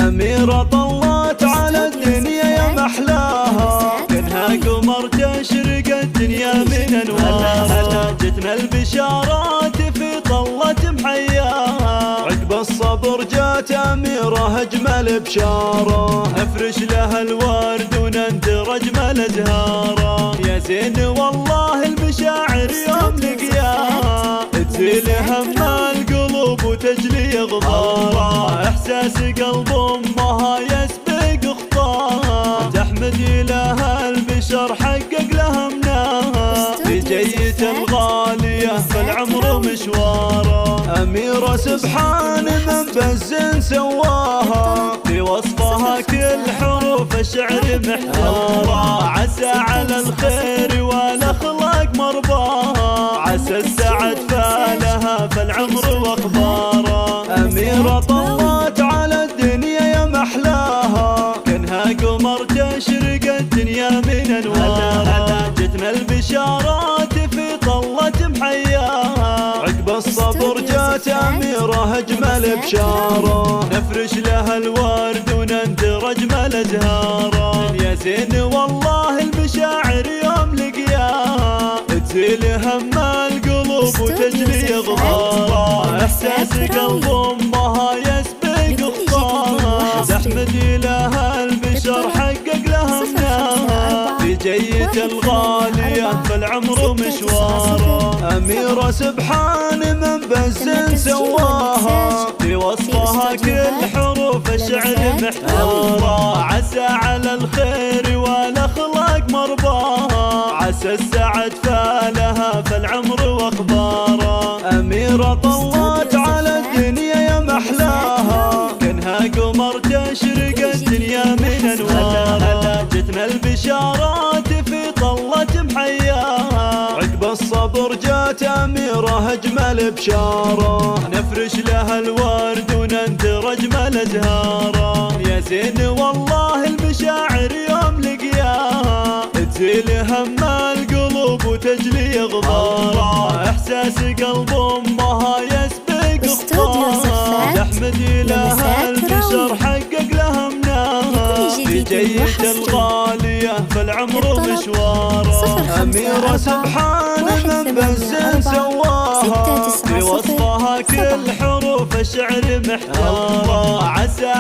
أميرة طلت على الدنيا يا محلاها، كأنها قمر تشرق الدنيا من أنوارها. جتنا البشارات في طلة محياها، عقب الصبر جات أميرة أجمل بشارة. نفرش لها الورد وننثر أجمل أزهاره، يا زين والله المشاعر يوم لقياها تزيل هم القلوب وتجلي غبارها. إحساس قلب أمها يسبق خطاها، تحمد لها البشر حقق لها مناها. في جية الغالية فالعمر مشواره، أميرة سبحان من بزن سواها. في وصفها كل حروف الشعر محتارة، عسى على الخير والأخلاق مرضاها. عسى السعد فالها فالعمر واخباره. أميرة طلت على الدنيا يا محلاها، كأنها قمر تشرق الدنيا من أنوارها. جتنا البشارات في طلة محياها، عقب الصبر جات أميرة أجمل بشارة. نفرش لها الورد وننثر أجمل أزهاره، يا زين والله المشاعر يوم لقياها تزيل هم القلوب وتجلي غبارها. إحساس قلب أمها يسبق خطاها، تحمد لها البشر حقق لها مناها. في جية الغالية فالعمر مشواره، أميرة سبحان من بزن سواها. في وصفها كل حروف الشعر محتارة، عسى على الخير والأخلاق مرضاها. عسى السعد فالها فالعمر واخباره. أميرة طلت على الدنيا يا محلاها، كأنها قمر تشرق الدنيا من أنوارها. جتنا البشارات في طلة محياها، عقب الصبر جات أميرة أجمل بشارة. نفرش لها الورد وننثر أجمل أزهاره، يا زين والله المشاعر يوم لقياها تزيل هم القلوب وتجلي غبارها. إحساس قلب أمها يسبق خطاها، تحمد لها البشر حقق لها مناها. في جية الغالية فالعمر مشواره، أميرة سبحان من بزن سواها. في وصفها كل حروف الشعر محتارة، عسى